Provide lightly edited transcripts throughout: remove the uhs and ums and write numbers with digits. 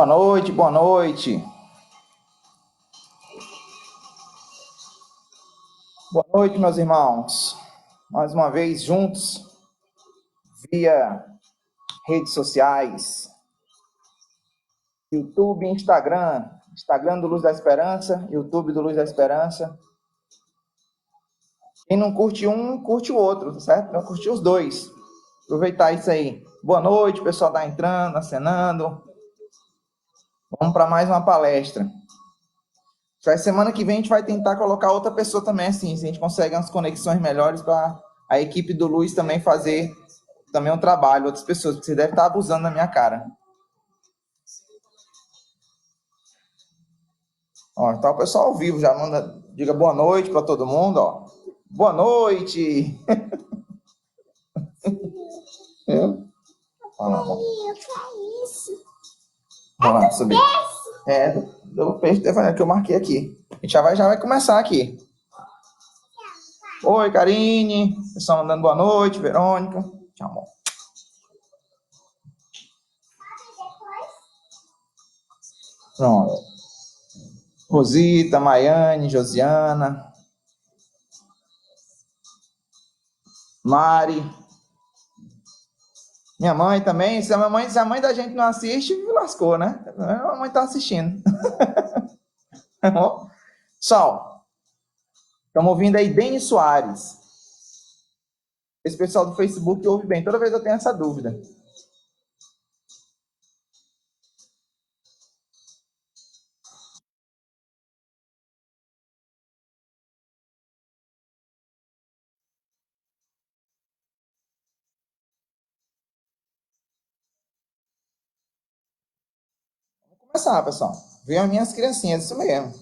Boa noite, boa noite. Boa noite, meus irmãos. Mais uma vez juntos, via redes sociais, YouTube e Instagram. Instagram do Luz da Esperança, YouTube do Luz da Esperança. Quem não curte um, curte o outro, certo? Não curtir os dois. Aproveitar isso aí. Boa noite, o pessoal tá entrando, acenando. Vamos para mais uma palestra. Semana que vem a gente vai tentar colocar outra pessoa também, assim, se a gente consegue umas conexões melhores para a equipe do Luiz também fazer também um trabalho, outras pessoas, porque você deve estar abusando da minha cara. Ó, tá o pessoal ao vivo, já manda, diga boa noite para todo mundo, ó. Boa noite! Olha lá, vamos lá, subir. Do peixe que eu marquei aqui. A gente já vai começar aqui. Oi, Karine. Pessoal mandando boa noite, Verônica. Tchau, amor. Pronto. Rosita, Maiane, Josiana, Mari. Minha mãe também. Se a mãe da gente não assiste, lascou, né? A mãe tá assistindo. Pessoal, estamos ouvindo aí Denis Soares. Esse pessoal do Facebook ouve bem. Toda vez eu tenho essa dúvida. Vamos começar, pessoal. Venham as minhas criancinhas, isso mesmo.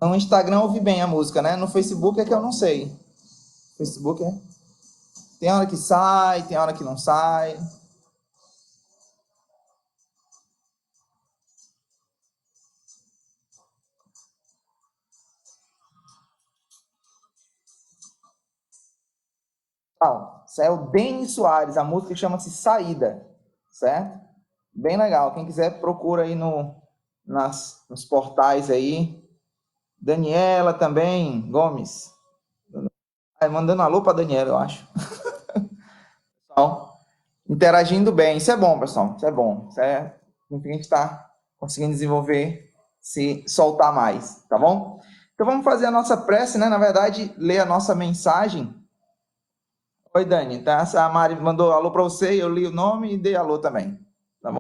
No Instagram ouve bem a música, né? No Facebook é que eu não sei. Facebook é... Tem hora que sai, tem hora que não sai. Isso é o Denis Soares, a música chama-se Saída, certo? Bem legal. Quem quiser, procura aí nos portais aí. Daniela também, Gomes. Mandando alô para Daniela, eu acho. Pessoal, interagindo bem. Isso é bom, pessoal. Isso é bom. Isso é o que a gente está conseguindo desenvolver, se soltar mais, tá bom? Então vamos fazer a nossa prece, né? Na verdade, ler a nossa mensagem. Oi, Dani. Tá? A Mari mandou alô para você, eu li o nome e dei alô também. Tá bom?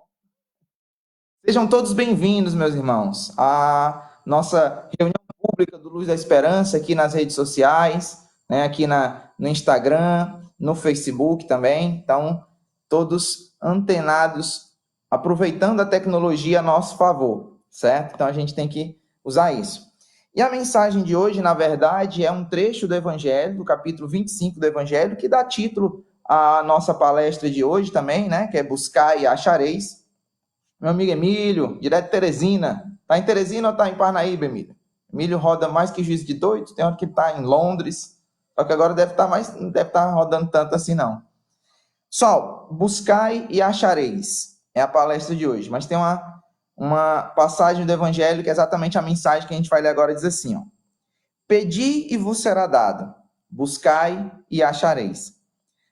Sejam todos bem-vindos, meus irmãos, à nossa reunião pública do Luz da Esperança aqui nas redes sociais, né? Aqui no Instagram, no Facebook também. Então, todos antenados, aproveitando a tecnologia a nosso favor, certo? Então, a gente tem que usar isso. E a mensagem de hoje, na verdade, é um trecho do Evangelho, do capítulo 25 do Evangelho, que dá título à nossa palestra de hoje também, né? Que é Buscar e Achareis. Meu amigo Emílio, direto de Teresina. Tá em Teresina ou tá em Parnaíba, Emílio? Emílio roda mais que juiz de doido, tem hora que tá em Londres, só que agora não deve estar rodando tanto assim, não. Pessoal, buscai e achareis. É a palestra de hoje, mas tem uma passagem do Evangelho que é exatamente a mensagem que a gente vai ler agora, diz assim, ó. Pedi e vos será dado, buscai e achareis.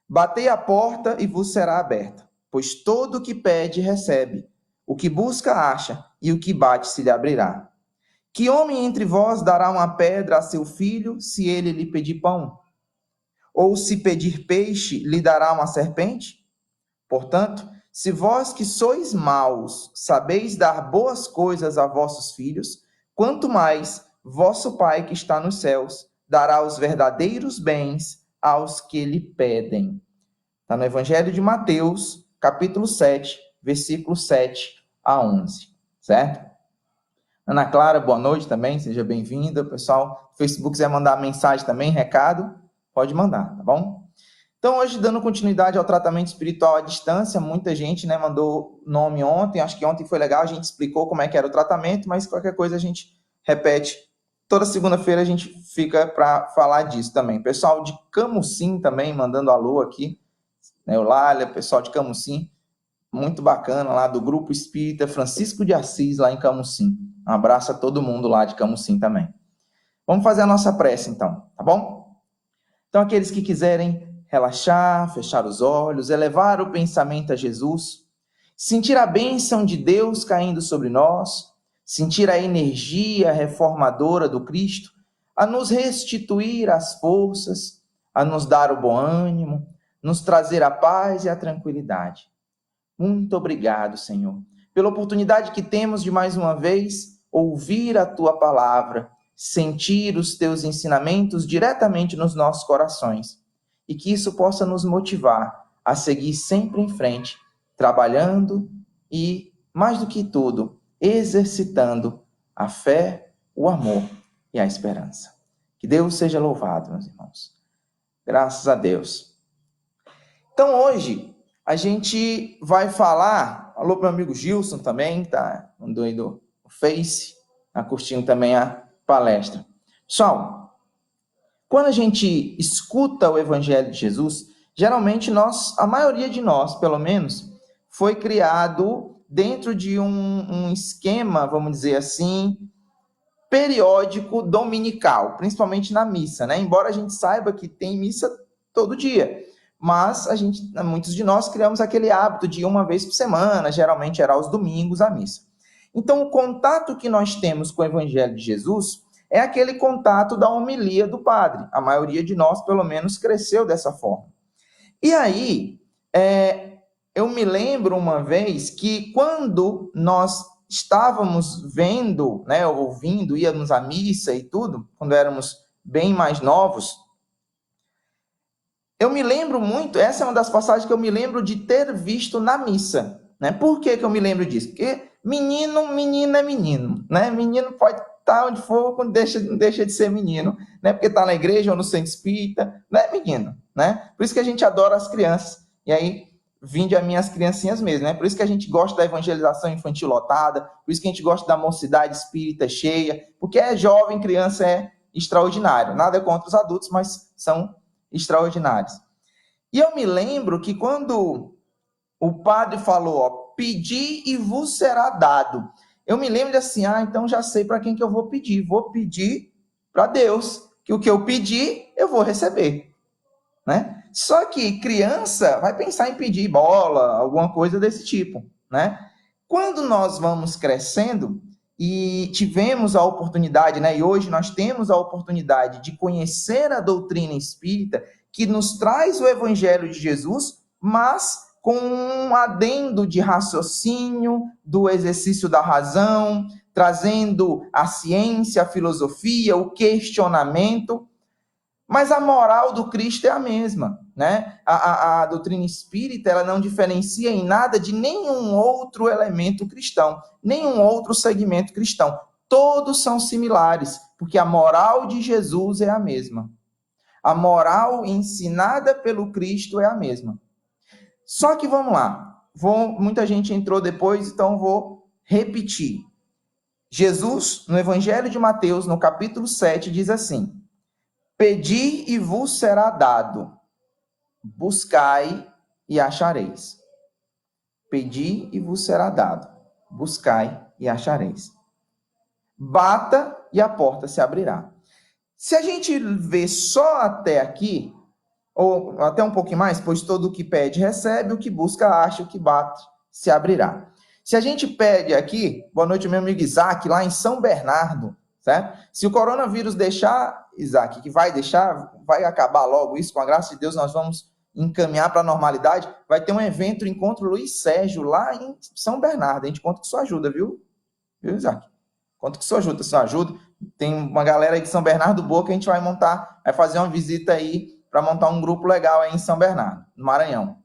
Batei a porta e vos será aberta, pois todo o que pede recebe, o que busca acha, e o que bate se lhe abrirá. Que homem entre vós dará uma pedra a seu filho, se ele lhe pedir pão? Ou se pedir peixe, lhe dará uma serpente? Portanto, se vós que sois maus, sabeis dar boas coisas a vossos filhos, quanto mais vosso Pai que está nos céus dará os verdadeiros bens aos que lhe pedem. Está no Evangelho de Mateus, capítulo 7, versículos 7 a 11, certo? Ana Clara, boa noite também, seja bem-vinda. Pessoal, Facebook quiser mandar mensagem também, recado, pode mandar, tá bom? Então, hoje, dando continuidade ao tratamento espiritual à distância, muita gente, né, mandou nome ontem, acho que ontem foi legal, a gente explicou como é que era o tratamento, mas qualquer coisa a gente repete. Toda segunda-feira a gente fica para falar disso também. Pessoal de Camusim também, mandando alô aqui, né, Eulália, pessoal de Camusim, muito bacana lá do Grupo Espírita Francisco de Assis, lá em Camusim. Um abraço a todo mundo lá de Camusim também. Vamos fazer a nossa prece então, tá bom? Então, aqueles que quiserem relaxar, fechar os olhos, elevar o pensamento a Jesus, sentir a bênção de Deus caindo sobre nós, sentir a energia reformadora do Cristo, a nos restituir as forças, a nos dar o bom ânimo, nos trazer a paz e a tranquilidade. Muito obrigado, Senhor, pela oportunidade que temos de mais uma vez ouvir a Tua palavra, sentir os Teus ensinamentos diretamente nos nossos corações e que isso possa nos motivar a seguir sempre em frente, trabalhando e, mais do que tudo, exercitando a fé, o amor e a esperança. Que Deus seja louvado, meus irmãos. Graças a Deus. Então, hoje, a gente vai falar... Alô, meu amigo Gilson também, tá? Mandou aí do Face, tá curtindo também a palestra. Pessoal, quando a gente escuta o Evangelho de Jesus, geralmente a maioria de nós, pelo menos, foi criado dentro de um esquema, vamos dizer assim, periódico dominical, principalmente na missa, né? Embora a gente saiba que tem missa todo dia, mas muitos de nós criamos aquele hábito de uma vez por semana, geralmente era aos domingos a missa. Então, o contato que nós temos com o Evangelho de Jesus é aquele contato da homilia do padre. A maioria de nós, pelo menos, cresceu dessa forma. E aí, eu me lembro uma vez que quando nós estávamos vendo, né, ouvindo, íamos à missa e tudo, quando éramos bem mais novos, eu me lembro muito, essa é uma das passagens que eu me lembro de ter visto na missa, né? Por que eu me lembro disso? Porque menino é menino, né? Menino pode estar onde for, quando não deixa de ser menino, né? Porque está na igreja ou no centro espírita, não é menino, né? Por isso que a gente adora as crianças. E aí, vinde a minhas criancinhas mesmo, né? Por isso que a gente gosta da evangelização infantil lotada, por isso que a gente gosta da mocidade espírita cheia, porque é jovem, criança é extraordinário. Nada contra os adultos, mas são extraordinários. E eu me lembro que quando o padre falou, ó, pedi e vos será dado, eu me lembro de assim, então já sei para quem que eu vou pedir para Deus, que o que eu pedir, eu vou receber, né? Só que criança vai pensar em pedir bola, alguma coisa desse tipo, né? Quando nós vamos crescendo e tivemos a oportunidade, né? E hoje nós temos a oportunidade de conhecer a doutrina espírita que nos traz o Evangelho de Jesus, mas com um adendo de raciocínio, do exercício da razão, trazendo a ciência, a filosofia, o questionamento. Mas a moral do Cristo é a mesma, né? A doutrina espírita, ela não diferencia em nada de nenhum outro elemento cristão, nenhum outro segmento cristão. Todos são similares, porque a moral de Jesus é a mesma. A moral ensinada pelo Cristo é a mesma. Só que vamos lá, muita gente entrou depois, então vou repetir. Jesus, no Evangelho de Mateus, no capítulo 7, diz assim: pedi e vos será dado, buscai e achareis. Pedi e vos será dado, buscai e achareis. Bata e a porta se abrirá. Se a gente vê só até aqui, ou até um pouquinho mais, pois todo o que pede recebe, o que busca acha, o que bate se abrirá. Se a gente pede aqui, boa noite meu amigo Isaac, lá em São Bernardo, certo? Se o coronavírus deixar, Isaac, que vai deixar, vai acabar logo isso, com a graça de Deus, nós vamos encaminhar para a normalidade, vai ter um evento, o Encontro Luiz Sérgio, lá em São Bernardo. A gente conta com sua ajuda, viu? Viu, Isaac? Conta com sua ajuda. Tem uma galera aí de São Bernardo boa que a gente vai montar, vai fazer uma visita aí para montar um grupo legal aí em São Bernardo, no Maranhão.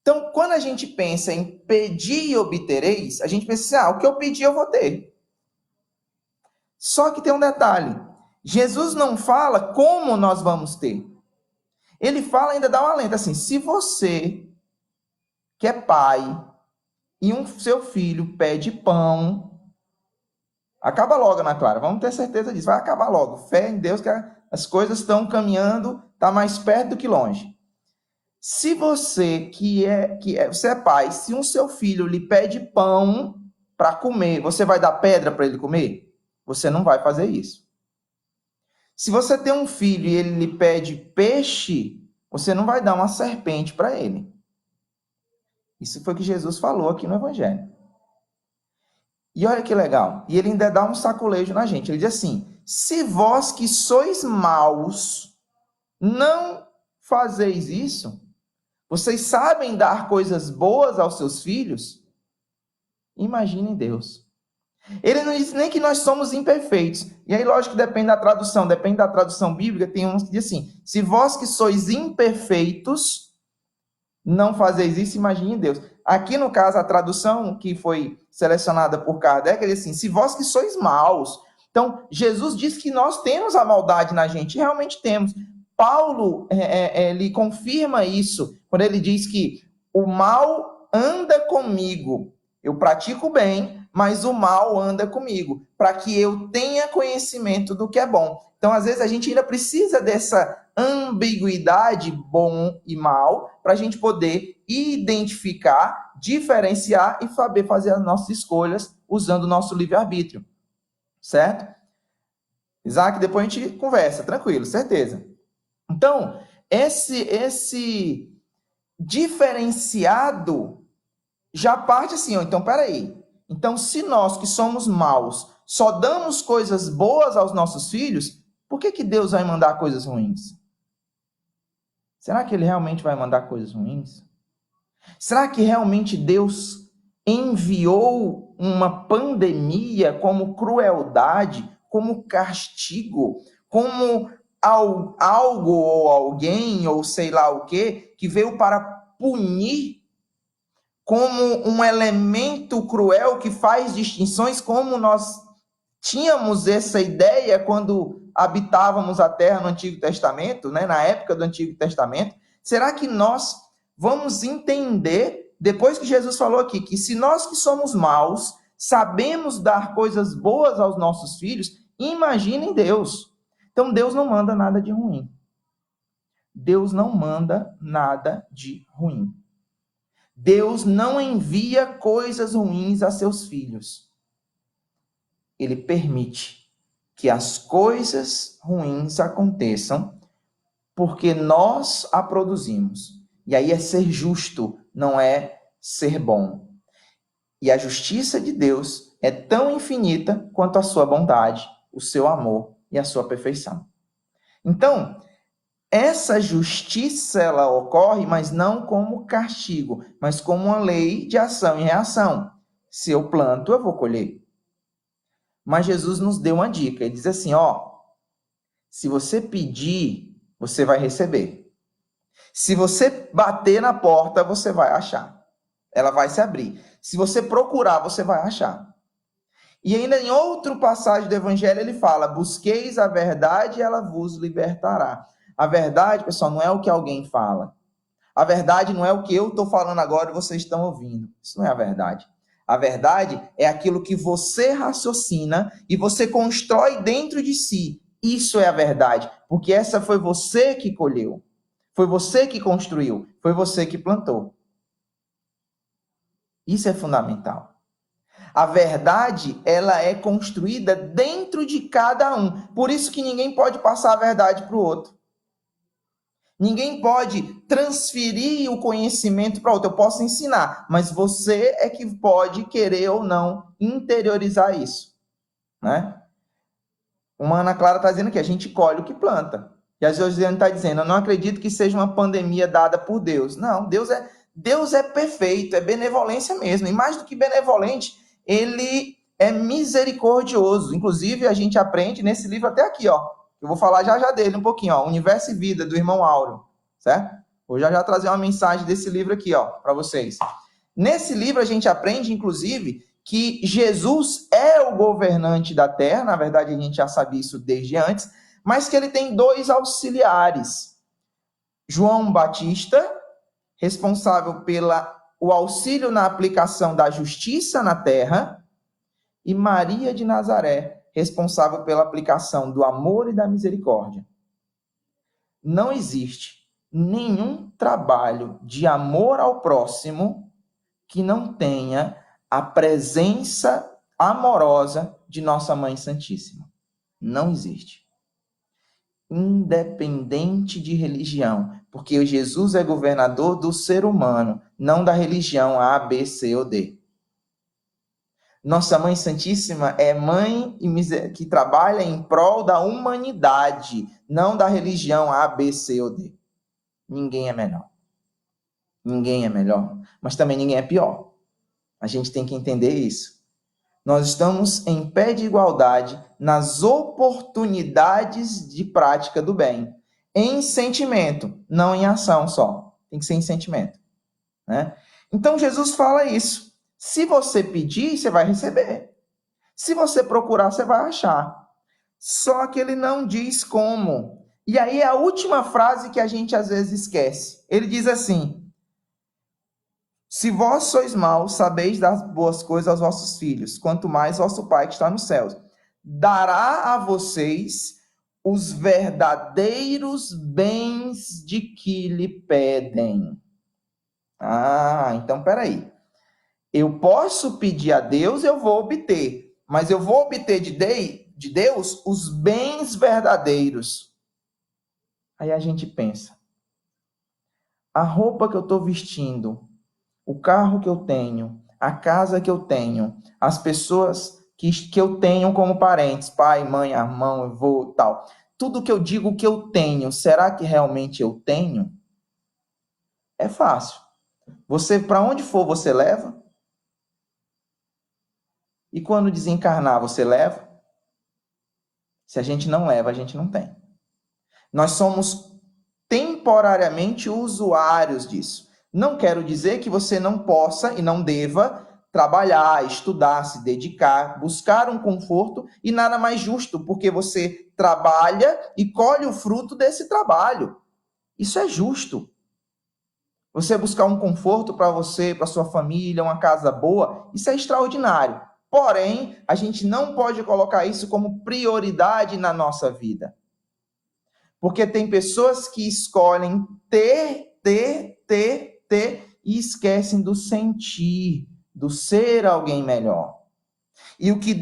Então, quando a gente pensa em pedir e obtereis, a gente pensa assim, o que eu pedir eu vou ter. Só que tem um detalhe, Jesus não fala como nós vamos ter. Ele fala, ainda dá um alento assim, se você, que é pai, e seu filho pede pão, acaba logo, Ana Clara, vamos ter certeza disso, vai acabar logo. Fé em Deus que as coisas estão caminhando, está mais perto do que longe. Se você você é pai, se seu filho lhe pede pão para comer, você vai dar pedra para ele comer? Você não vai fazer isso. Se você tem um filho e ele lhe pede peixe, você não vai dar uma serpente para ele. Isso foi o que Jesus falou aqui no Evangelho. E olha que legal. E ele ainda dá um saculejo na gente. Ele diz assim, se vós que sois maus não fazeis isso, vocês sabem dar coisas boas aos seus filhos? Imaginem Deus. Ele não diz nem que nós somos imperfeitos. E aí, lógico que depende da tradução bíblica. Tem uns que diz assim, se vós que sois imperfeitos não fazeis isso, imaginem Deus. Aqui, no caso, a tradução que foi selecionada por Kardec, ele diz assim, se vós que sois maus. Então, Jesus diz que nós temos a maldade na gente, e realmente temos. Paulo, ele confirma isso, quando ele diz que o mal anda comigo. Eu pratico o bem, mas o mal anda comigo, para que eu tenha conhecimento do que é bom. Então, às vezes, a gente ainda precisa dessa ambiguidade, bom e mal, para a gente poder identificar, diferenciar e saber fazer as nossas escolhas usando o nosso livre-arbítrio. Certo? Isaac, depois a gente conversa, tranquilo, certeza. Então, esse diferenciado já parte assim, ó, então, peraí. Então, se nós que somos maus só damos coisas boas aos nossos filhos, por que Deus vai mandar coisas ruins? Será que ele realmente vai mandar coisas ruins? Será que realmente Deus enviou uma pandemia como crueldade, como castigo, como algo ou alguém, ou sei lá o quê, que veio para punir como um elemento cruel que faz distinções, como nós tínhamos essa ideia quando habitávamos a terra no Antigo Testamento, né, na época do Antigo Testamento? Será que nós vamos entender, depois que Jesus falou aqui, que se nós que somos maus sabemos dar coisas boas aos nossos filhos, imaginem Deus. Então, Deus não manda nada de ruim. Deus não manda nada de ruim. Deus não envia coisas ruins a seus filhos. Ele permite que as coisas ruins aconteçam porque nós a produzimos. E aí é ser justo, não é ser bom. E a justiça de Deus é tão infinita quanto a sua bondade, o seu amor e a sua perfeição. Então, essa justiça, ela ocorre, mas não como castigo, mas como uma lei de ação e reação. Se eu planto, eu vou colher. Mas Jesus nos deu uma dica. Ele diz assim, ó, se você pedir, você vai receber. Se você bater na porta, você vai achar. Ela vai se abrir. Se você procurar, você vai achar. E ainda em outra passagem do Evangelho, ele fala, busqueis a verdade e ela vos libertará. A verdade, pessoal, não é o que alguém fala. A verdade não é o que eu estou falando agora e vocês estão ouvindo. Isso não é a verdade. A verdade é aquilo que você raciocina e você constrói dentro de si. Isso é a verdade, porque essa foi você que colheu. Foi você que construiu. Foi você que plantou. Isso é fundamental. A verdade, ela é construída dentro de cada um. Por isso que ninguém pode passar a verdade para o outro. Ninguém pode transferir o conhecimento para outro. Eu posso ensinar, mas você é que pode querer ou não interiorizar isso, né? Uma Ana Clara está dizendo que a gente colhe o que planta. E a Josiane está dizendo, eu não acredito que seja uma pandemia dada por Deus. Não, Deus é perfeito, é benevolência mesmo. E mais do que benevolente, ele é misericordioso. Inclusive, a gente aprende nesse livro até aqui, ó. Eu vou falar já dele um pouquinho, ó. Universo e Vida, do irmão Áureo, certo? Vou já trazer uma mensagem desse livro aqui, ó, para vocês. Nesse livro a gente aprende, inclusive, que Jesus é o governante da terra. Na verdade, a gente já sabia isso desde antes, mas que ele tem dois auxiliares. João Batista, responsável pelo auxílio na aplicação da justiça na terra, e Maria de Nazaré, responsável pela aplicação do amor e da misericórdia. Não existe nenhum trabalho de amor ao próximo que não tenha a presença amorosa de Nossa Mãe Santíssima. Não existe. Independente de religião, porque Jesus é governador do ser humano, não da religião A, B, C ou D. Nossa Mãe Santíssima é mãe que trabalha em prol da humanidade, não da religião A, B, C ou D. Ninguém é menor. Ninguém é melhor, mas também ninguém é pior. A gente tem que entender isso. Nós estamos em pé de igualdade nas oportunidades de prática do bem. Em sentimento, não em ação só. Tem que ser em sentimento, né? Então, Jesus fala isso. Se você pedir, você vai receber. Se você procurar, você vai achar. Só que ele não diz como. E aí é a última frase que a gente às vezes esquece. Ele diz assim: se vós sois maus, sabeis dar boas coisas aos vossos filhos, quanto mais vosso Pai que está nos céus dará a vocês os verdadeiros bens de que lhe pedem. Então peraí. Eu posso pedir a Deus, eu vou obter, mas eu vou obter de Deus os bens verdadeiros. Aí a gente pensa, a roupa que eu estou vestindo, o carro que eu tenho, a casa que eu tenho, as pessoas que eu tenho como parentes, pai, mãe, irmão, avô, tal. Tudo que eu digo que eu tenho, será que realmente eu tenho? É fácil. Você, para onde for, você leva? E quando desencarnar, você leva? Se a gente não leva, a gente não tem. Nós somos temporariamente usuários disso. Não quero dizer que você não possa e não deva trabalhar, estudar, se dedicar, buscar um conforto, e nada mais justo, porque você trabalha e colhe o fruto desse trabalho. Isso é justo. Você buscar um conforto para você, para sua família, uma casa boa, isso é extraordinário. Porém, a gente não pode colocar isso como prioridade na nossa vida. Porque tem pessoas que escolhem ter e esquecem do sentir, do ser alguém melhor. E o que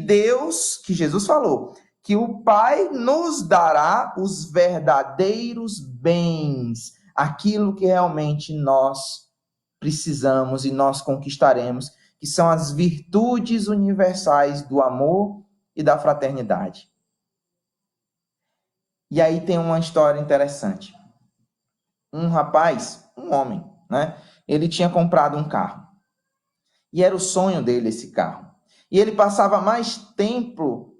Jesus falou, que o Pai nos dará os verdadeiros bens, aquilo que realmente nós precisamos e nós conquistaremos, que são as virtudes universais do amor e da fraternidade. E aí tem uma história interessante. Um rapaz, um homem, né? Ele tinha comprado um carro. E era o sonho dele esse carro. E ele passava mais tempo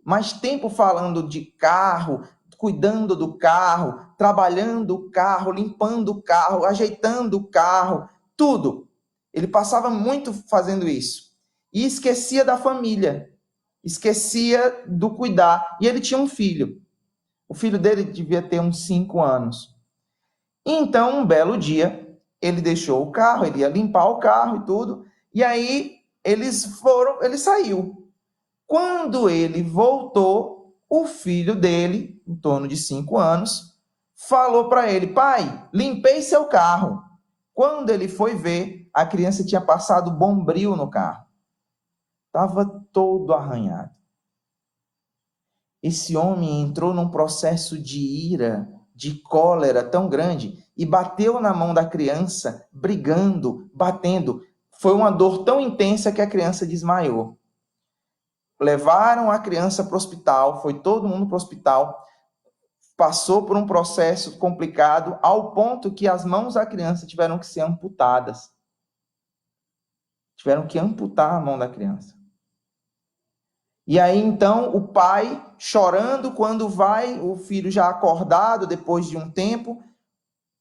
falando de carro, cuidando do carro, trabalhando o carro, limpando o carro, ajeitando o carro, tudo. Ele passava muito fazendo isso. E esquecia da família, esquecia do cuidar. E ele tinha um filho. O filho dele devia ter uns 5 anos. Então, um belo dia, ele deixou o carro, ele ia limpar o carro e tudo, e aí ele saiu. Quando ele voltou, o filho dele, em torno de 5 anos, falou para ele: pai, limpei seu carro. Quando ele foi ver, a criança tinha passado bombril no carro. Estava todo arranhado. Esse homem entrou num processo de ira, de cólera tão grande e bateu na mão da criança, brigando, batendo. Foi uma dor tão intensa que a criança desmaiou. Levaram a criança para o hospital, foi todo mundo para o hospital, passou por um processo complicado, ao ponto que as mãos da criança tiveram que ser amputadas. Tiveram que amputar a mão da criança. E aí, então, o pai chorando, quando vai, o filho já acordado, depois de um tempo,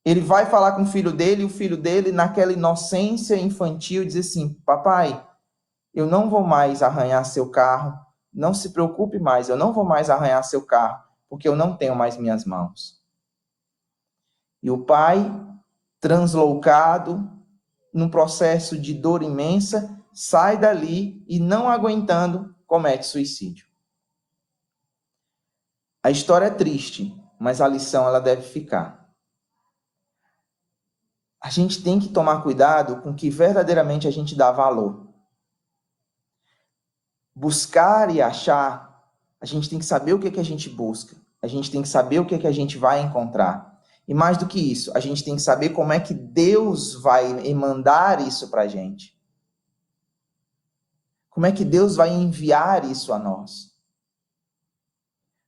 ele vai falar com o filho dele, e o filho dele, naquela inocência infantil, diz assim: papai, eu não vou mais arranhar seu carro, não se preocupe mais, eu não vou mais arranhar seu carro, porque eu não tenho mais minhas mãos. E o pai translocado, num processo de dor imensa, sai dali e, não aguentando, comete suicídio. A história é triste, mas a lição ela deve ficar. A gente tem que tomar cuidado com o que verdadeiramente a gente dá valor. Buscar e achar, a gente tem que saber o que é que a gente busca. A gente tem que saber o que é que a gente vai encontrar. E mais do que isso, a gente tem que saber como é que Deus vai mandar isso para a gente. Como é que Deus vai enviar isso a nós?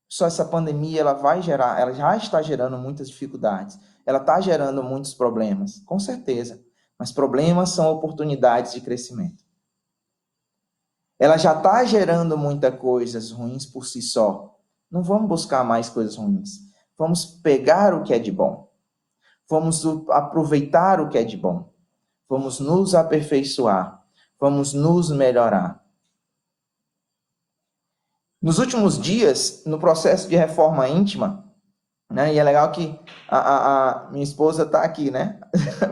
Só essa pandemia ela já está gerando muitas dificuldades. Ela está gerando muitos problemas, com certeza. Mas problemas são oportunidades de crescimento. Ela já está gerando muitas coisas ruins por si só. Não vamos buscar mais coisas ruins. Vamos pegar o que é de bom. Vamos aproveitar o que é de bom. Vamos nos aperfeiçoar. Vamos nos melhorar. Nos últimos dias, no processo de reforma íntima, né, e é legal que a minha esposa está aqui, né?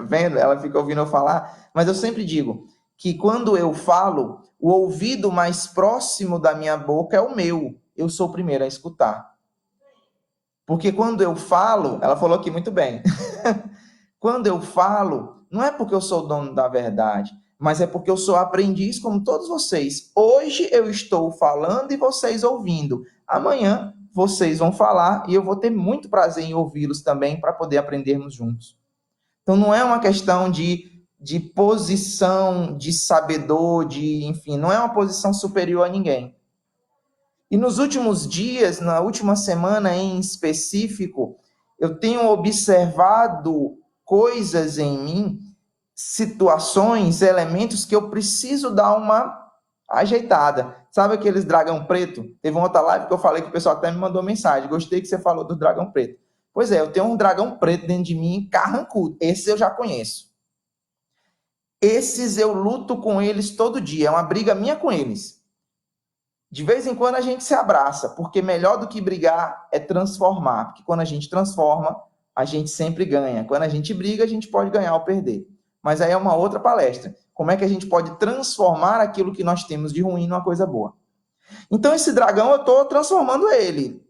Vendo, ela fica ouvindo eu falar, mas eu sempre digo que quando eu falo, o ouvido mais próximo da minha boca é o meu. Eu sou o primeiro a escutar. Porque quando eu falo, ela falou aqui muito bem, quando eu falo, não é porque eu sou o dono da verdade, mas é porque eu sou aprendiz como todos vocês. Hoje eu estou falando e vocês ouvindo. Amanhã vocês vão falar e eu vou ter muito prazer em ouvi-los também para poder aprendermos juntos. Então não é uma questão de posição, de sabedor, enfim, não é uma posição superior a ninguém. E nos últimos dias, na última semana em específico, eu tenho observado coisas em mim, situações, elementos que eu preciso dar uma ajeitada. Sabe aqueles dragão preto? Teve uma outra live que eu falei que o pessoal até me mandou mensagem. Gostei que você falou do dragão preto. Pois é, eu tenho um dragão preto dentro de mim, carrancudo. Esse eu já conheço. Esses eu luto com eles todo dia. É uma briga minha com eles. De vez em quando a gente se abraça, porque melhor do que brigar é transformar. Porque quando a gente transforma, a gente sempre ganha. Quando a gente briga, a gente pode ganhar ou perder. Mas aí é uma outra palestra. Como é que a gente pode transformar aquilo que nós temos de ruim numa coisa boa? Então esse dragão, eu estou transformando ele.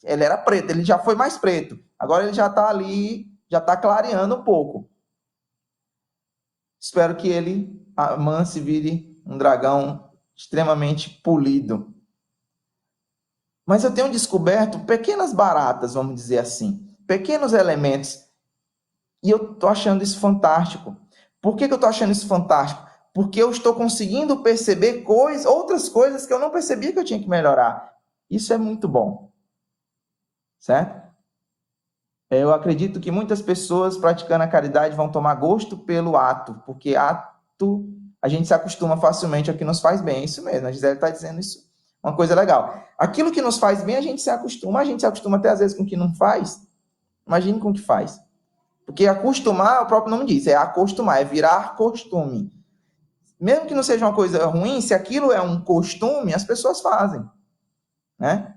Ele era preto, ele já foi mais preto. Agora ele já está ali, já está clareando um pouco. Espero que ele amance e vire um dragão extremamente polido. Mas eu tenho descoberto pequenas baratas, vamos dizer assim, pequenos elementos, e eu estou achando isso fantástico. Por que eu estou achando isso fantástico? Porque eu estou conseguindo perceber outras coisas que eu não percebia que eu tinha que melhorar. Isso é muito bom. Certo? Eu acredito que muitas pessoas praticando a caridade vão tomar gosto pelo ato, porque ato a gente se acostuma facilmente ao que nos faz bem. É isso mesmo, a Gisele está dizendo isso. Uma coisa legal. Aquilo que nos faz bem, a gente se acostuma até às vezes com o que não faz. Imagine com o que faz. Porque acostumar, o próprio nome diz, é acostumar, é virar costume. Mesmo que não seja uma coisa ruim, se aquilo é um costume, as pessoas fazem. Né?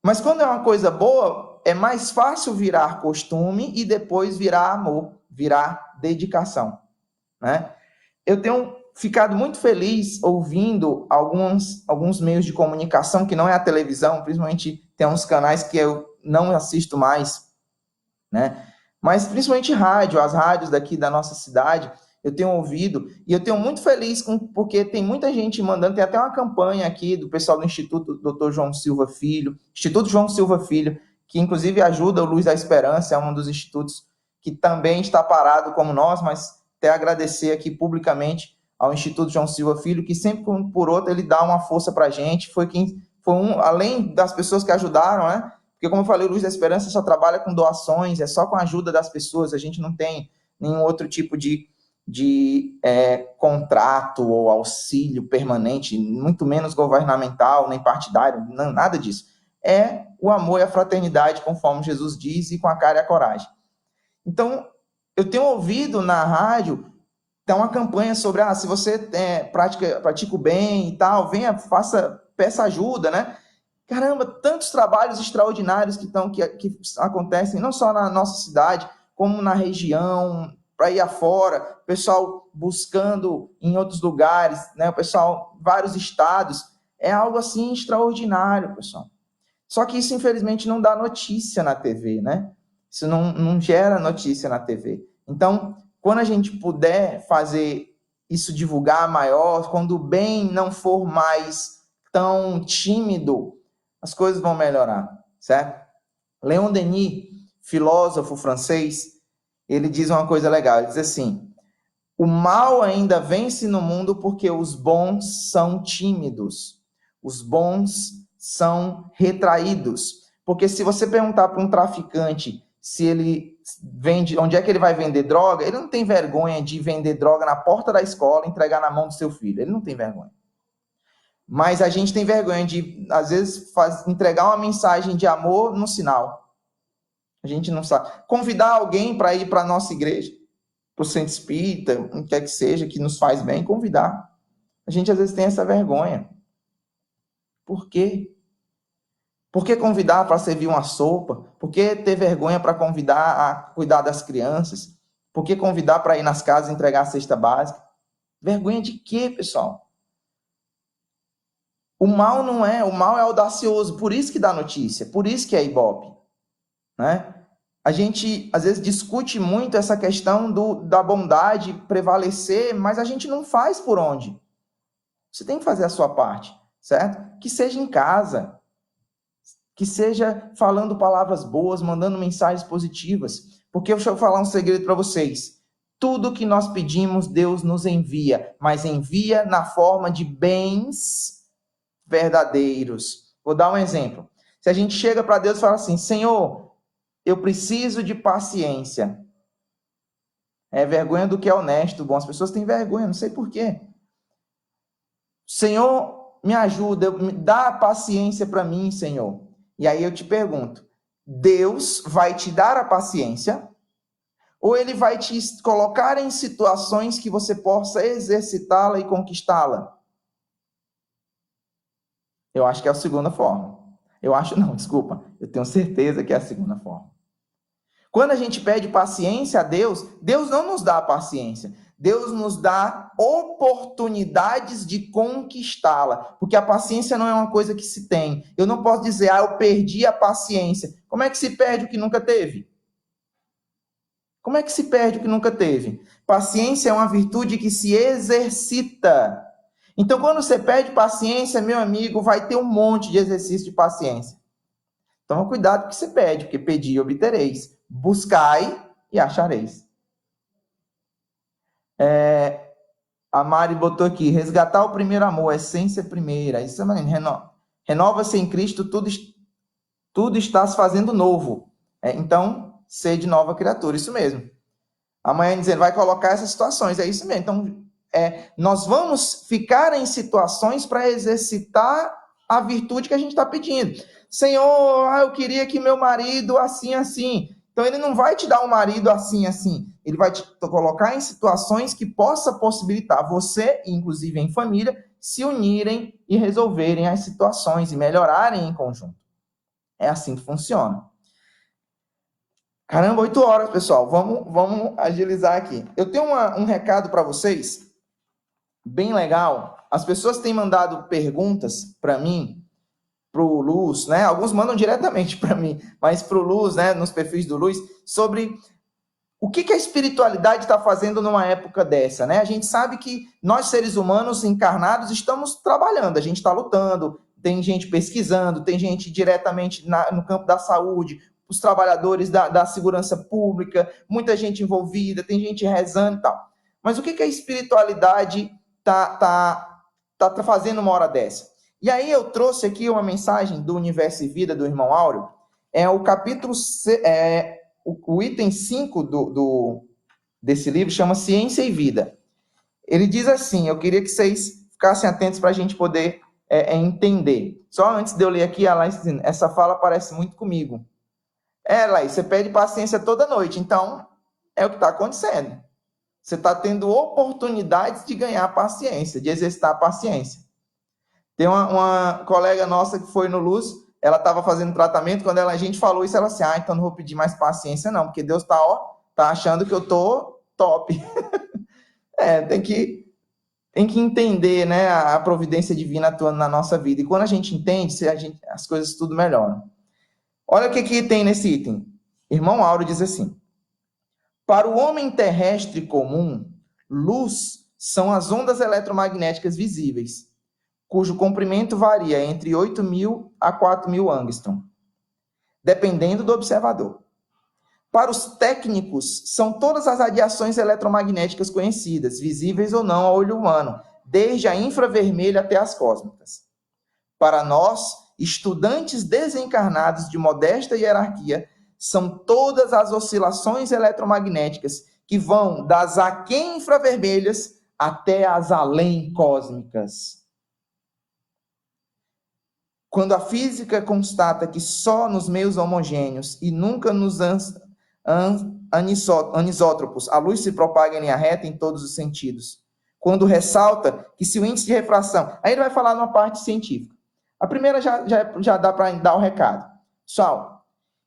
Mas quando é uma coisa boa, é mais fácil virar costume e depois virar amor, virar dedicação. Né? Eu tenho ficado muito feliz ouvindo alguns meios de comunicação, que não é a televisão, principalmente tem uns canais que eu não assisto mais, né? Mas principalmente rádio, as rádios daqui da nossa cidade, eu tenho ouvido, e eu tenho muito feliz porque tem muita gente mandando, tem até uma campanha aqui do pessoal do Instituto Dr. João Silva Filho, Instituto João Silva Filho, que inclusive ajuda o Luz da Esperança, é um dos institutos que também está parado como nós, mas até agradecer aqui publicamente ao Instituto João Silva Filho, que sempre por outro ele dá uma força para a gente, além das pessoas que ajudaram, né? Porque como eu falei, o Luz da Esperança só trabalha com doações, é só com a ajuda das pessoas, a gente não tem nenhum outro tipo de contrato ou auxílio permanente, muito menos governamental, nem partidário, não, nada disso. É o amor e a fraternidade, conforme Jesus diz, e com a cara e a coragem. Então, eu tenho ouvido na rádio, tem uma campanha sobre, se você pratica o bem e tal, venha, peça ajuda, né? Caramba, tantos trabalhos extraordinários que acontecem, não só na nossa cidade, como na região, para ir afora, o pessoal buscando em outros lugares, né? O pessoal, vários estados, é algo assim extraordinário, pessoal. Só que isso, infelizmente, não dá notícia na TV, né? Isso não gera notícia na TV. Então, quando a gente puder fazer isso divulgar maior, quando o bem não for mais tão tímido, as coisas vão melhorar, certo? Leon Denis, filósofo francês, ele diz uma coisa legal, ele diz assim: o mal ainda vence no mundo porque os bons são tímidos, os bons são retraídos. Porque se você perguntar para um traficante se ele vende, onde é que ele vai vender droga, ele não tem vergonha de vender droga na porta da escola e entregar na mão do seu filho, ele não tem vergonha. Mas a gente tem vergonha de, às vezes, entregar uma mensagem de amor no sinal. A gente não sabe. Convidar alguém para ir para a nossa igreja, para o centro espírita, o que quer que seja, que nos faz bem, convidar. A gente, às vezes, tem essa vergonha. Por quê? Por que convidar para servir uma sopa? Por que ter vergonha para convidar a cuidar das crianças? Por que convidar para ir nas casas e entregar a cesta básica? Vergonha de quê, pessoal? O mal é audacioso, por isso que dá notícia, por isso que é ibope, né? A gente, às vezes, discute muito essa questão da bondade prevalecer, mas a gente não faz por onde. Você tem que fazer a sua parte, certo? Que seja em casa, que seja falando palavras boas, mandando mensagens positivas. Porque deixa eu falar um segredo para vocês. Tudo que nós pedimos, Deus nos envia, mas envia na forma de bens verdadeiros. Vou dar um exemplo. Se a gente chega para Deus e fala assim: Senhor, eu preciso de paciência. É vergonha do que é honesto, bom. As pessoas têm vergonha, não sei por quê. Senhor, me ajuda, me dá paciência para mim, Senhor. E aí eu te pergunto, Deus vai te dar a paciência ou ele vai te colocar em situações que você possa exercitá-la e conquistá-la? Eu acho que é a segunda forma. Eu tenho certeza que é a segunda forma. Quando a gente pede paciência a Deus, Deus não nos dá a paciência. Deus nos dá oportunidades de conquistá-la. Porque a paciência não é uma coisa que se tem. Eu não posso dizer, eu perdi a paciência. Como é que se perde o que nunca teve? Como é que se perde o que nunca teve? Paciência é uma virtude que se exercita. Então, quando você pede paciência, meu amigo, vai ter um monte de exercício de paciência. Toma cuidado com o que você pede, porque pedir e obtereis. Buscai e achareis. A Mari botou aqui, resgatar o primeiro amor, a essência primeira. Isso é maneiro. Renova-se em Cristo, tudo está se fazendo novo. Então, sede nova criatura, isso mesmo. Amanhã dizendo, vai colocar essas situações, é isso mesmo. Então, nós vamos ficar em situações para exercitar a virtude que a gente está pedindo. Senhor, eu queria que meu marido assim, assim. Então, ele não vai te dar um marido assim, assim. Ele vai te colocar em situações que possa possibilitar você, inclusive em família, se unirem e resolverem as situações e melhorarem em conjunto. É assim que funciona. Caramba, 8 horas, pessoal. Vamos agilizar aqui. Eu tenho um recado para vocês, bem legal. As pessoas têm mandado perguntas para mim, para o Luz, né? Alguns mandam diretamente para mim, mas para o Luz, né? Nos perfis do Luz, sobre o que a espiritualidade está fazendo numa época dessa, né? A gente sabe que nós, seres humanos encarnados, estamos trabalhando, a gente está lutando, tem gente pesquisando, tem gente diretamente no campo da saúde, os trabalhadores da segurança pública, muita gente envolvida, tem gente rezando e tal. Mas o que a espiritualidade tá fazendo numa hora dessa? E aí eu trouxe aqui uma mensagem do Universo e Vida, do irmão Áureo, o capítulo, o item 5 desse livro chama Ciência e Vida. Ele diz assim, eu queria que vocês ficassem atentos para a gente poder entender. Só antes de eu ler aqui, a Laís dizendo, essa fala parece muito comigo. Laís, você pede paciência toda noite, então é o que está acontecendo. Você está tendo oportunidades de ganhar paciência, de exercitar a paciência. Tem uma colega nossa que foi no Luz, ela estava fazendo tratamento, quando a gente falou isso, ela assim, então não vou pedir mais paciência não, porque Deus está achando que eu estou top. Tem que entender, né, a providência divina atuando na nossa vida. E quando a gente entende, as coisas tudo melhoram. Olha o que tem nesse item. Irmão Auro diz assim: para o homem terrestre comum, luz são as ondas eletromagnéticas visíveis, cujo comprimento varia entre 8.000 a 4.000 angstrom, dependendo do observador. Para os técnicos, são todas as radiações eletromagnéticas conhecidas, visíveis ou não ao olho humano, desde a infravermelha até as cósmicas. Para nós, estudantes desencarnados de modesta hierarquia, são todas as oscilações eletromagnéticas que vão das aquém infravermelhas até as além cósmicas. Quando a física constata que só nos meios homogêneos e nunca nos anisótropos a luz se propaga em linha reta em todos os sentidos. Quando ressalta que se o índice de refração... Aí ele vai falar numa parte científica. A primeira já dá para dar o recado. Pessoal,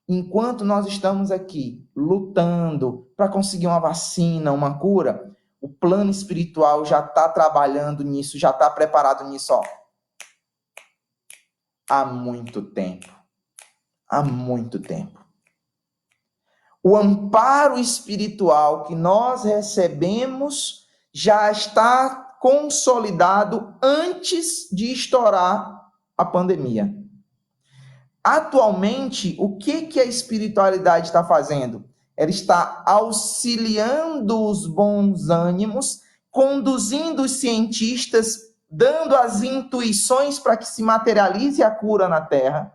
enquanto nós estamos aqui lutando para conseguir uma vacina, uma cura, o plano espiritual já está trabalhando nisso, já está preparado nisso, ó, há muito tempo. Há muito tempo. O amparo espiritual que nós recebemos já está consolidado antes de estourar a pandemia. Atualmente, o que a espiritualidade está fazendo? Ela está auxiliando os bons ânimos, conduzindo os cientistas, dando as intuições para que se materialize a cura na Terra,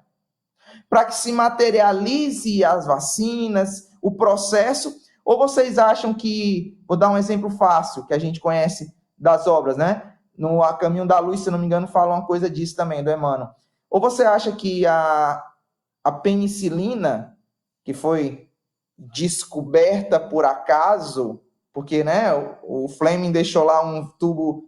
para que se materialize as vacinas, o processo. Ou vocês acham que, vou dar um exemplo fácil, que a gente conhece das obras, né? No A Caminho da Luz, se não me engano, fala uma coisa disso também, do Emmanuel. Ou você acha que a penicilina, que foi descoberta por acaso, porque, né, o Fleming deixou lá um tubo,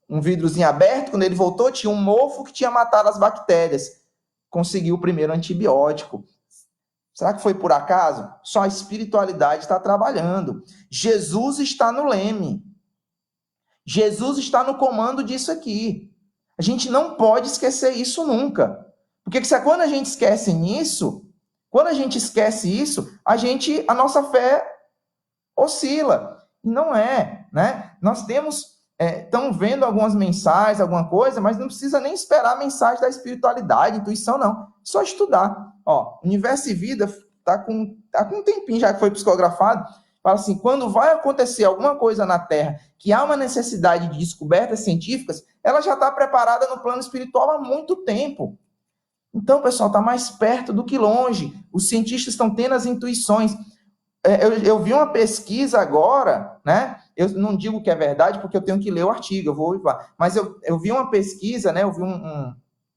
um vidrozinho aberto, quando ele voltou tinha um mofo que tinha matado as bactérias, conseguiu o primeiro antibiótico. Será que foi por acaso? Só a espiritualidade está trabalhando. Jesus está no leme. Jesus está no comando disso aqui. A gente não pode esquecer isso nunca. Porque quando a gente esquece isso, a nossa fé oscila. E não é, né? Nós estamos vendo algumas mensagens, alguma coisa, mas não precisa nem esperar a mensagem da espiritualidade, intuição, não. Só estudar. Ó, Universo e Vida tá com um tempinho já que foi psicografado. Fala assim, quando vai acontecer alguma coisa na Terra que há uma necessidade de descobertas científicas, ela já está preparada no plano espiritual há muito tempo. Então, pessoal, está mais perto do que longe. Os cientistas estão tendo as intuições. Eu vi uma pesquisa agora, né? Eu não digo que é verdade porque eu tenho que ler o artigo, mas eu vi uma pesquisa, né? Eu vi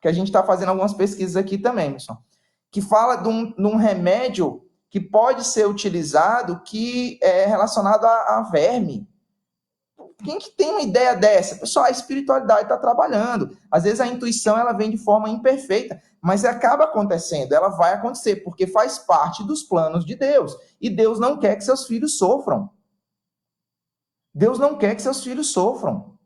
que a gente está fazendo algumas pesquisas aqui também, pessoal, que fala de um remédio que pode ser utilizado que é relacionado a verme. Quem que tem uma ideia dessa? Pessoal, a espiritualidade está trabalhando. Às vezes a intuição ela vem de forma imperfeita, mas acaba acontecendo, ela vai acontecer, porque faz parte dos planos de Deus. E Deus não quer que seus filhos sofram. Deus não quer que seus filhos sofram.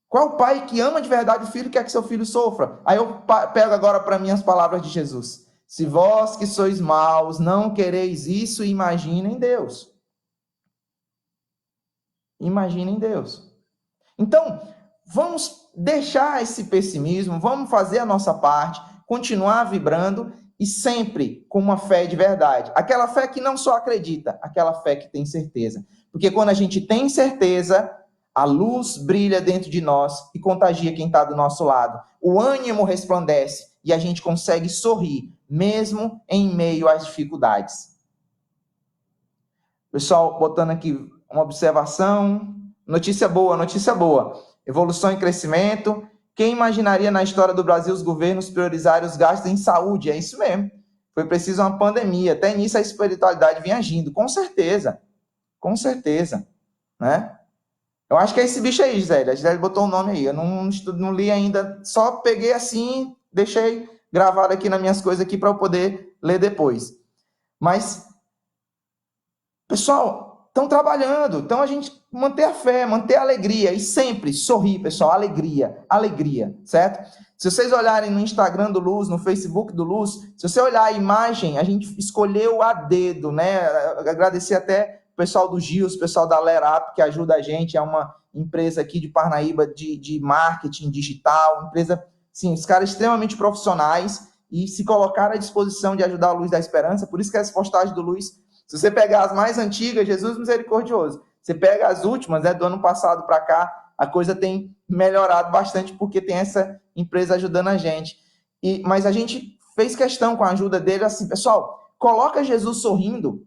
Qual pai que ama de verdade o filho quer que seu filho sofra? Aí eu pego agora para mim as palavras de Jesus. Se vós que sois maus não quereis isso, imaginem Deus. Imaginem Deus. Então, vamos deixar esse pessimismo, vamos fazer a nossa parte, continuar vibrando e sempre com uma fé de verdade. Aquela fé que não só acredita, aquela fé que tem certeza. Porque quando a gente tem certeza, a luz brilha dentro de nós e contagia quem está do nosso lado. O ânimo resplandece e a gente consegue sorrir, mesmo em meio às dificuldades. Pessoal, botando aqui uma observação. Notícia boa, notícia boa. Evolução e crescimento. Quem imaginaria na história do Brasil os governos priorizarem os gastos em saúde? É isso mesmo. Foi preciso uma pandemia. Até nisso a espiritualidade vinha agindo. Com certeza. Com certeza. Né? Eu acho que é esse bicho aí, Gisele. A Gisele botou o nome aí. Eu não li ainda. Só peguei assim, deixei gravado aqui nas minhas coisas aqui para eu poder ler depois. Mas, Pessoal, estão trabalhando, então a gente manter a fé, manter a alegria e sempre sorrir, pessoal, alegria, alegria, certo? Se vocês olharem no Instagram do Luz, no Facebook do Luz, se você olhar a imagem, a gente escolheu a dedo, né? Agradecer até o pessoal do Gils, o pessoal da Lerap, que ajuda a gente, é uma empresa aqui de Parnaíba de marketing digital, uma empresa, sim, os caras extremamente profissionais e se colocaram à disposição de ajudar a Luz da Esperança, por isso que as postagens do Luz, se você pegar as mais antigas, Jesus misericordioso, você pega as últimas, né, do ano passado para cá, a coisa tem melhorado bastante porque tem essa empresa ajudando a gente. Mas a gente fez questão com a ajuda dele, assim, pessoal, coloca Jesus sorrindo.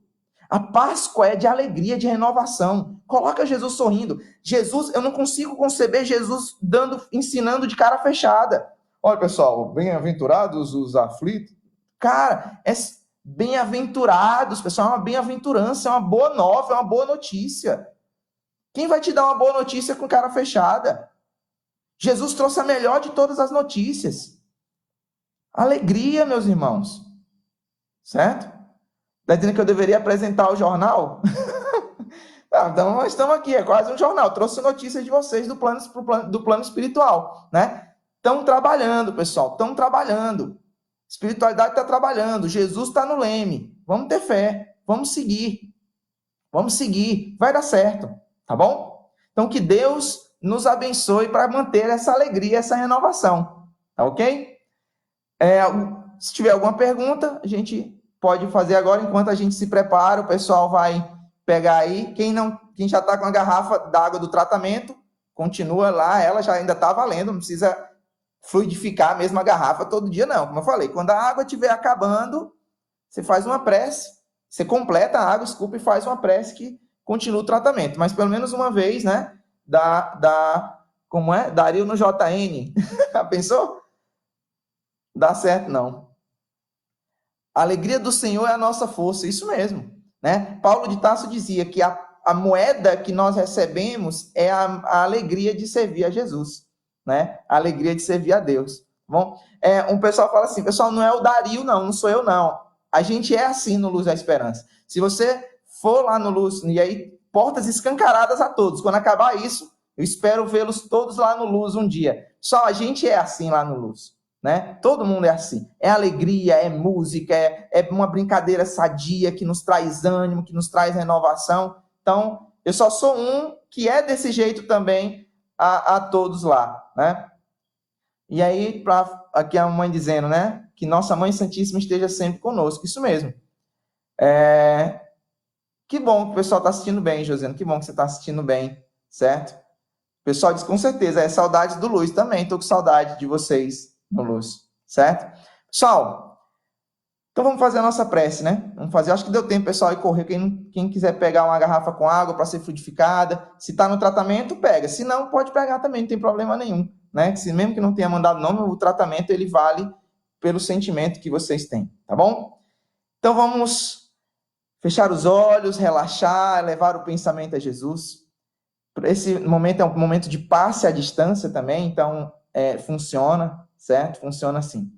A Páscoa é de alegria, de renovação. Coloca Jesus sorrindo. Jesus, eu não consigo conceber Jesus ensinando de cara fechada. Olha, pessoal, bem-aventurados os aflitos. Cara, bem-aventurados, pessoal, é uma bem-aventurança, é uma boa nova, é uma boa notícia. Quem vai te dar uma boa notícia com cara fechada? Jesus trouxe a melhor de todas as notícias. Alegria, meus irmãos. Certo? Está dizendo que eu deveria apresentar o jornal? Então, nós estamos aqui, é quase um jornal. Trouxe notícias de vocês do plano espiritual, né? Estão trabalhando, pessoal, estão trabalhando. Espiritualidade está trabalhando, Jesus está no leme. Vamos ter fé, vamos seguir. Vamos seguir, vai dar certo, tá bom? Então, que Deus nos abençoe para manter essa alegria, essa renovação, tá ok? Se tiver alguma pergunta, a gente pode fazer agora, enquanto a gente se prepara, o pessoal vai pegar aí. Quem já está com a garrafa d'água do tratamento, continua lá, ela já ainda está valendo, não precisa fluidificar a mesma garrafa todo dia, não. Como eu falei, quando a água estiver acabando, você faz uma prece, você completa a água, escupa e faz uma prece que continua o tratamento. Mas pelo menos uma vez, né? Como é? Daria no JN. Pensou? Dá certo, não. A alegria do Senhor é a nossa força, isso mesmo. Né? Paulo de Tarso dizia que a moeda que nós recebemos é a alegria de servir a Jesus. Né? A alegria de servir a Deus. Bom, um pessoal fala assim, pessoal, não é o Dario, não sou eu, não. A gente é assim no Luz da Esperança. Se você for lá no Luz, e aí, portas escancaradas a todos. Quando acabar isso, eu espero vê-los todos lá no Luz um dia. Só a gente é assim lá no Luz. Né? Todo mundo é assim. É alegria, é música, é uma brincadeira sadia que nos traz ânimo, que nos traz renovação. Então, eu só sou um que é desse jeito também a todos lá. Né? E aí, aqui a mãe dizendo, né? Que Nossa Mãe Santíssima esteja sempre conosco. Isso mesmo. Que bom que o pessoal está assistindo bem, Josiane. Que bom que você está assistindo bem, certo? O pessoal diz com certeza, é saudade do Luz também. Estou com saudade de vocês no Luz, certo? Pessoal, então vamos fazer a nossa prece, né? Vamos fazer. Acho que deu tempo, pessoal, e correr. Quem quiser pegar uma garrafa com água para ser fluidificada, se está no tratamento, pega. Se não, pode pegar também, não tem problema nenhum. Né? Mesmo que não tenha mandado nome, o tratamento ele vale pelo sentimento que vocês têm, tá bom? Então vamos fechar os olhos, relaxar, levar o pensamento a Jesus. Esse momento é um momento de passe à distância também, então funciona, certo? Funciona assim.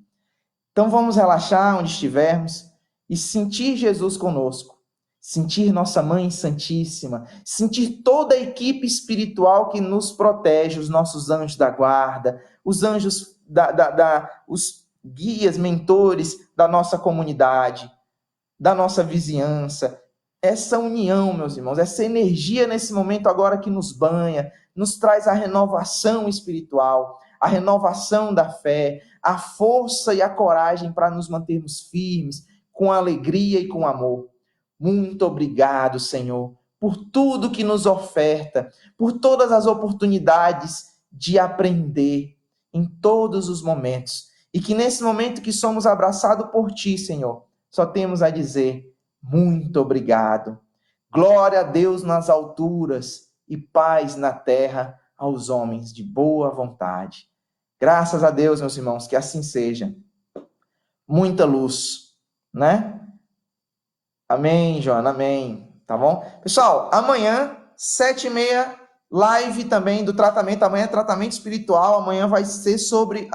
Então vamos relaxar onde estivermos e sentir Jesus conosco. Sentir nossa Mãe Santíssima, sentir toda a equipe espiritual que nos protege, os nossos anjos da guarda, os anjos, os guias, mentores da nossa comunidade, da nossa vizinhança. Essa união, meus irmãos, essa energia nesse momento agora que nos banha, nos traz a renovação espiritual, a renovação da fé, a força e a coragem para nos mantermos firmes, com alegria e com amor. Muito obrigado, Senhor, por tudo que nos oferta, por todas as oportunidades de aprender em todos os momentos. E que nesse momento que somos abraçados por Ti, Senhor, só temos a dizer muito obrigado. Glória a Deus nas alturas e paz na terra aos homens de boa vontade. Graças a Deus, meus irmãos, que assim seja. Muita luz, né? Amém, Joana, amém. Tá bom? Pessoal, amanhã, 7h30, live também do tratamento. Amanhã é tratamento espiritual. Amanhã vai ser sobre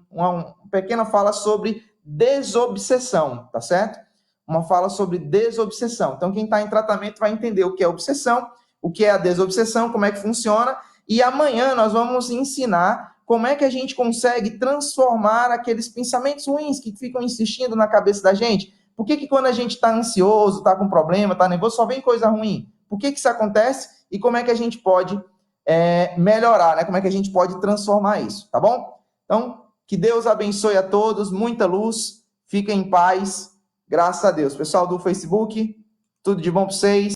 uma pequena fala sobre desobsessão, tá certo? uma fala sobre desobsessão. Então, quem está em tratamento vai entender o que é obsessão, o que é a desobsessão, como é que funciona, e amanhã nós vamos ensinar como é que a gente consegue transformar aqueles pensamentos ruins que ficam insistindo na cabeça da gente. Por que quando a gente está ansioso, está com problema, está nervoso, só vem coisa ruim? Por que isso acontece e como é que a gente pode melhorar, né? Como é que a gente pode transformar isso, tá bom? Então, que Deus abençoe a todos, muita luz, fiquem em paz, graças a Deus. Pessoal do Facebook, tudo de bom para vocês.